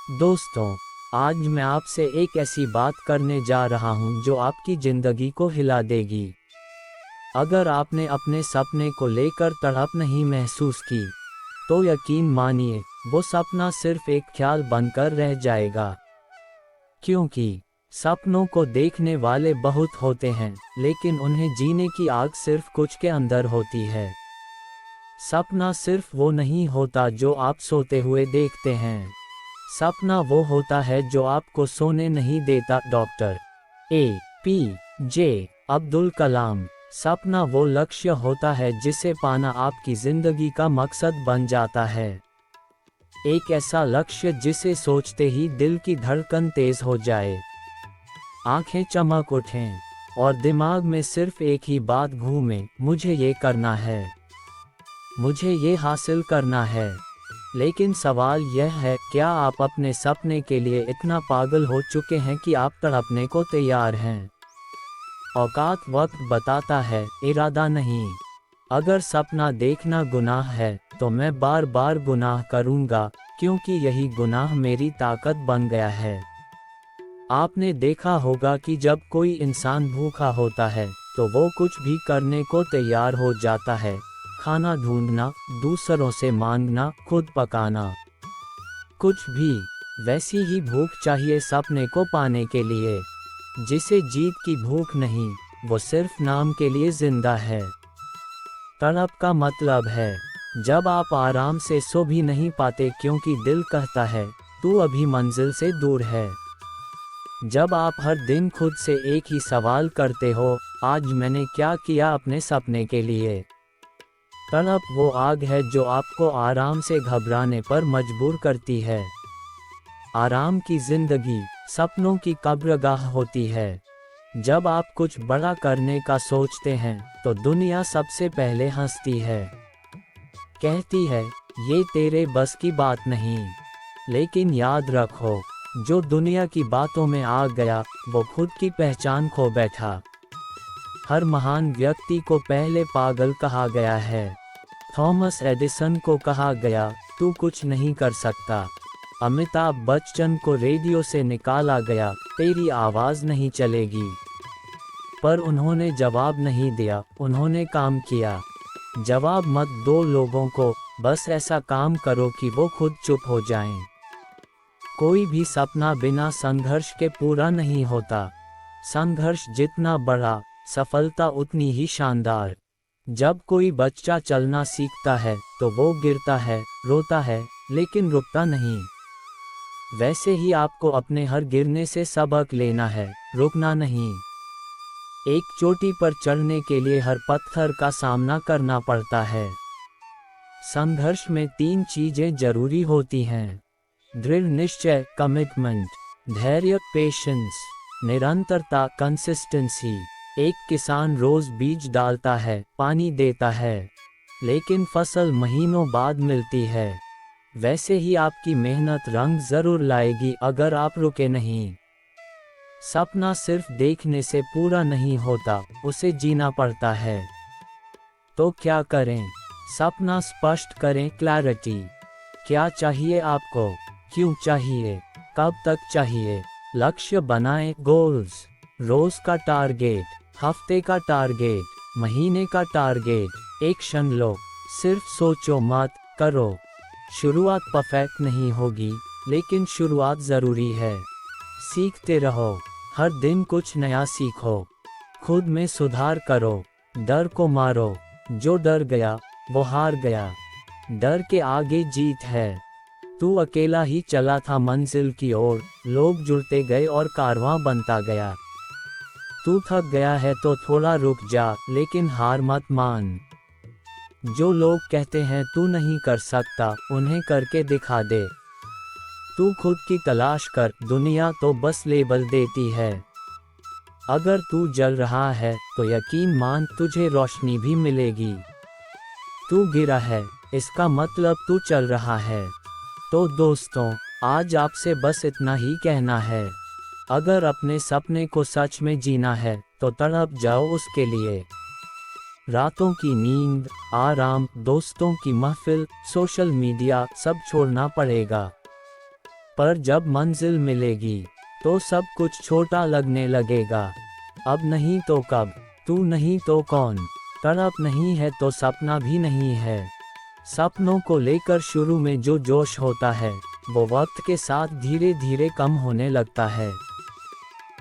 दोस्तों, आज मैं आपसे एक ऐसी बात करने जा रहा हूं जो आपकी ज़िंदगी को हिला देगी। अगर आपने अपने सपने को लेकर तड़प नहीं महसूस की, तो यकीन मानिए, वो सपना सिर्फ एक ख्याल बनकर रह जाएगा। क्योंकि सपनों को देखने वाले बहुत होते हैं, लेकिन उन्हें जीने की आग सिर्फ कुछ के अंदर होती है। सपना सिर्फ वो नहीं होता जो आप सोते हुए देखते हैं। सपना वो होता है जो आपको सोने नहीं देता। Doctor APJ Abdul Kalam. सपना वो लक्ष्य होता है जिसे पाना आपकी जिंदगी का मकसद बन जाता है। एक ऐसा लक्ष्य जिसे सोचते ही दिल की धड़कन तेज हो जाए, आंखें चमक उठें और दिमाग में सिर्फ एक ही बात घूमे, मुझे ये करना है, मुझे ये हासिल करना है। लेकिन सवाल यह है, क्या आप अपने सपने के लिए इतना पागल हो चुके हैं कि आप तड़पने को तैयार हैं? औकात वक्त बताता है, इरादा नहीं। अगर सपना देखना गुनाह है, तो मैं बार बार गुनाह करूंगा, क्योंकि यही गुनाह मेरी ताकत बन गया है। आपने देखा होगा कि जब कोई इंसान भूखा होता है, तो वो कुछ भी करने को तैयार हो जाता है। खाना ढूंढना, दूसरों से मांगना, खुद पकाना, कुछ भी। वैसी ही भूख चाहिए सपने को पाने के लिए। जिसे जीत की भूख नहीं, वो सिर्फ नाम के लिए जिंदा है। तड़प का मतलब है जब आप आराम से सो भी नहीं पाते क्योंकि दिल कहता है, तू अभी मंजिल से दूर है। जब आप हर दिन खुद से एक ही सवाल करते हो, आज मैंने क्या किया अपने सपने के लिए। तड़प वो आग है जो आपको आराम से घबराने पर मजबूर करती है। आराम की जिंदगी सपनों की कब्रगाह होती है। जब आप कुछ बड़ा करने का सोचते हैं, तो दुनिया सबसे पहले हंसती है, कहती है, ये तेरे बस की बात नहीं। लेकिन याद रखो, जो दुनिया की बातों में आ गया, वो खुद की पहचान खो बैठा। हर महान व्यक्ति को पहले पागल कहा गया है। थॉमस एडिसन को कहा गया, तू कुछ नहीं कर सकता। अमिताभ बच्चन को रेडियो से निकाला गया, तेरी आवाज़ नहीं चलेगी। पर उन्होंने जवाब नहीं दिया, उन्होंने काम किया। जवाब मत दो लोगों को, बस ऐसा काम करो कि वो खुद चुप हो जाएं। कोई भी सपना बिना संघर्ष के पूरा नहीं होता। संघर्ष जितना बड़ा, सफलता उतनी ही शानदार। जब कोई बच्चा चलना सीखता है, तो वो गिरता है, रोता है, लेकिन रुकता नहीं। वैसे ही आपको अपने हर गिरने से सबक लेना है, रुकना नहीं। एक चोटी पर चढ़ने के लिए हर पत्थर का सामना करना पड़ता है। संघर्ष में 3 चीजें जरूरी होती हैं: दृढ़ निश्चय, कमिटमेंट, धैर्य, पेशेंस, निरंतरता, कंसिस्टेंसी। एक किसान रोज बीज डालता है, पानी देता है, लेकिन फसल महीनों बाद मिलती है। वैसे ही आपकी मेहनत रंग जरूर लाएगी अगर आप रुके नहीं। सपना सिर्फ देखने से पूरा नहीं होता, उसे जीना पड़ता है। तो क्या करें? सपना स्पष्ट करें, क्लैरिटी। क्या चाहिए आपको, क्यों चाहिए, कब तक चाहिए। लक्ष्य बनाएं, गोल्स। रोज का टारगेट, हफ्ते का टारगेट, महीने का टारगेट। एक्शन लो, सिर्फ सोचो मत, करो। शुरुआत परफेक्ट नहीं होगी, लेकिन शुरुआत ज़रूरी है। सीखते रहो, हर दिन कुछ नया सीखो। खुद में सुधार करो, डर को मारो। जो डर गया, वो हार गया। डर के आगे जीत है। तू अकेला ही चला था मंजिल की ओर, लोग जुड़ते गए और कारवां बनता गया। तू थक गया है तो थोड़ा रुक जा, लेकिन हार मत मान। जो लोग कहते हैं तू नहीं कर सकता, उन्हें करके दिखा दे। तू खुद की तलाश कर, दुनिया तो बस लेबल देती है। अगर तू जल रहा है, तो यकीन मान तुझे रोशनी भी मिलेगी। तू गिरा है, इसका मतलब तू चल रहा है। तो दोस्तों, आज आपसे बस इतना ही कहना है। अगर अपने सपने को सच में जीना है, तो तड़प जाओ उसके लिए। रातों की नींद, आराम, दोस्तों की महफिल, सोशल मीडिया, सब छोड़ना पड़ेगा। पर जब मंजिल मिलेगी तो सब कुछ छोटा लगने लगेगा। अब नहीं तो कब, तू नहीं तो कौन, तड़प नहीं है तो सपना भी नहीं है। सपनों को लेकर शुरू में जो जोश होता है वो वक्त के साथ धीरे धीरे कम होने लगता है।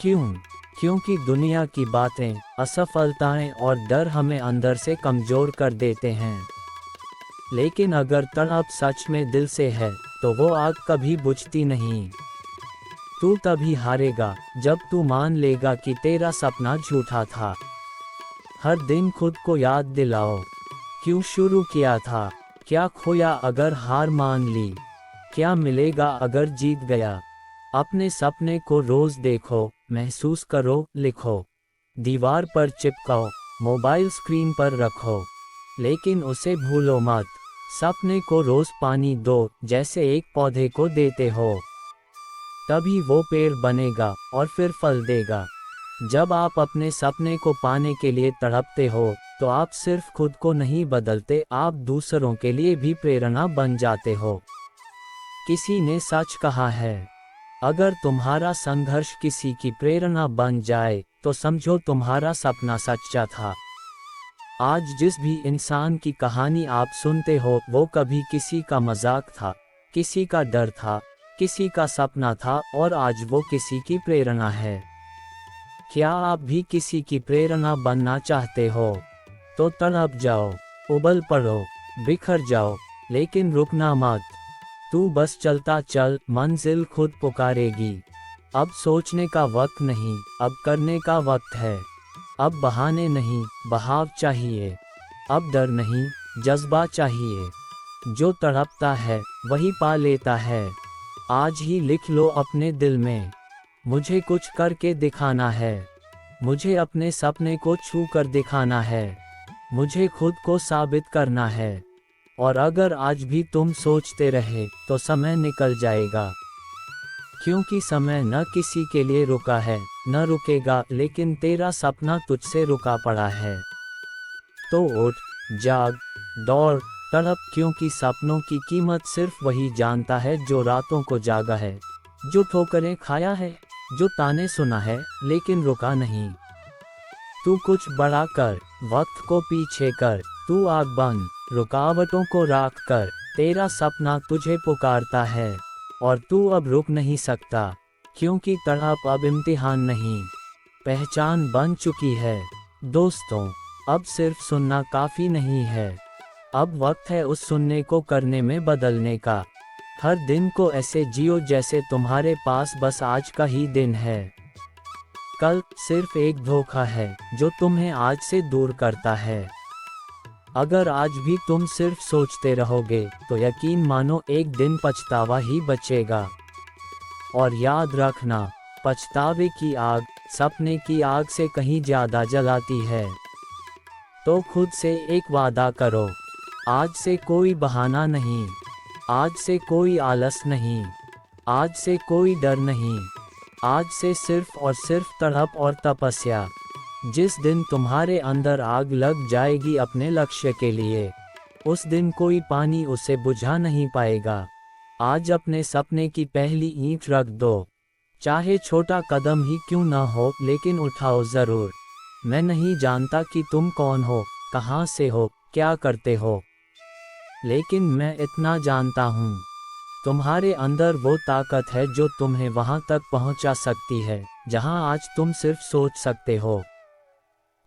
क्यों? क्योंकि दुनिया की बातें, असफलताएं और डर हमें अंदर से कमजोर कर देते हैं। लेकिन अगर तड़प सच में दिल से है तो वो आग कभी बुझती नहीं। तू तभी हारेगा जब तू मान लेगा कि तेरा सपना झूठा था। हर दिन खुद को याद दिलाओ, क्यों शुरू किया था, क्या खोया अगर हार मान ली, क्या मिलेगा अगर जीत गया। अपने सपने को रोज देखो, महसूस करो, लिखो, दीवार पर चिपकाओ, मोबाइल स्क्रीन पर रखो, लेकिन उसे भूलो मत। सपने को रोज पानी दो जैसे एक पौधे को देते हो, तभी वो पेड़ बनेगा और फिर फल देगा। जब आप अपने सपने को पाने के लिए तड़पते हो तो आप सिर्फ खुद को नहीं बदलते, आप दूसरों के लिए भी प्रेरणा बन जाते हो। किसी ने सच कहा है, अगर तुम्हारा संघर्ष किसी की प्रेरणा बन जाए तो समझो तुम्हारा सपना सच्चा था। आज जिस भी इंसान की कहानी आप सुनते हो वो कभी किसी का मजाक था, किसी का डर था, किसी का सपना था और आज वो किसी की प्रेरणा है। क्या आप भी किसी की प्रेरणा बनना चाहते हो? तो तड़प जाओ, उबल पड़ो, बिखर जाओ, लेकिन रुकना मत। तू बस चलता चल, मंजिल खुद पुकारेगी। अब सोचने का वक्त नहीं, अब करने का वक्त है। अब बहाने नहीं, बहाव चाहिए। अब डर नहीं, जज्बा चाहिए। जो तड़पता है वही पा लेता है। आज ही लिख लो अपने दिल में, मुझे कुछ करके दिखाना है। मुझे अपने सपने को छू कर दिखाना है। मुझे खुद को साबित करना है। और अगर आज भी तुम सोचते रहे तो समय निकल जाएगा, क्योंकि समय न किसी के लिए रुका है, न रुकेगा, लेकिन तेरा सपना तुझसे रुका पड़ा है। तो उठ, जाग, दौड़, तड़प, क्योंकि सपनों की कीमत सिर्फ वही जानता है जो रातों को जागा है, जो ठोकरें खाया है, जो ताने सुना है लेकिन रुका नहीं। तू कुछ बड़ा कर, वक्त को पीछे कर, तू आग बन, रुकावटों को राख कर। तेरा सपना तुझे पुकारता है और तू अब रुक नहीं सकता, क्योंकि तड़प अब इम्तिहान नहीं, पहचान बन चुकी है। दोस्तों, अब सिर्फ सुनना काफ़ी नहीं है, अब वक्त है उस सुनने को करने में बदलने का। हर दिन को ऐसे जियो जैसे तुम्हारे पास बस आज का ही दिन है। कल सिर्फ एक धोखा है जो तुम्हें आज से दूर करता है। अगर आज भी तुम सिर्फ सोचते रहोगे तो यकीन मानो एक दिन पछतावा ही बचेगा। और याद रखना, पछतावे की आग सपने की आग से कहीं ज़्यादा जलाती है। तो खुद से एक वादा करो, आज से कोई बहाना नहीं, आज से कोई आलस नहीं, आज से कोई डर नहीं, आज से सिर्फ और सिर्फ तड़प और तपस्या। जिस दिन तुम्हारे अंदर आग लग जाएगी अपने लक्ष्य के लिए, उस दिन कोई पानी उसे बुझा नहीं पाएगा। आज अपने सपने की पहली ईंट रख दो, चाहे छोटा कदम ही क्यों ना हो, लेकिन उठाओ ज़रूर। मैं नहीं जानता कि तुम कौन हो, कहाँ से हो, क्या करते हो, लेकिन मैं इतना जानता हूँ, तुम्हारे अंदर वो ताकत है जो तुम्हें वहाँ तक पहुँचा सकती है जहाँ आज तुम सिर्फ सोच सकते हो।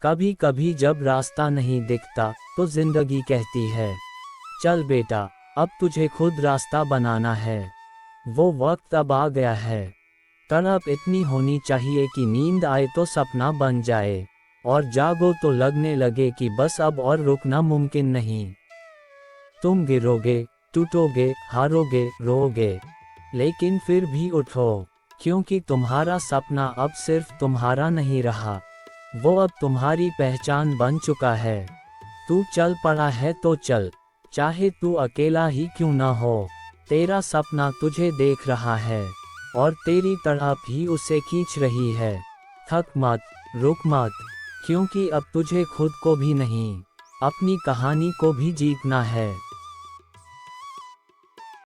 कभी कभी जब रास्ता नहीं दिखता तो जिंदगी कहती है, चल बेटा, अब तुझे खुद रास्ता बनाना है। वो वक्त अब आ गया है। तड़प इतनी होनी चाहिए कि नींद आए तो सपना बन जाए, और जागो तो लगने लगे कि बस अब और रुकना मुमकिन नहीं। तुम गिरोगे, टूटोगे, हारोगे, रोओगे, लेकिन फिर भी उठो, क्योंकि तुम्हारा सपना अब सिर्फ तुम्हारा नहीं रहा, वो अब तुम्हारी पहचान बन चुका है। तू चल पड़ा है तो चल, चाहे तू अकेला ही क्यों ना हो। तेरा सपना तुझे देख रहा है और तेरी तड़प ही उसे खींच रही है। थक मत, रुक मत, क्योंकि अब तुझे खुद को भी नहीं, अपनी कहानी को भी जीतना है।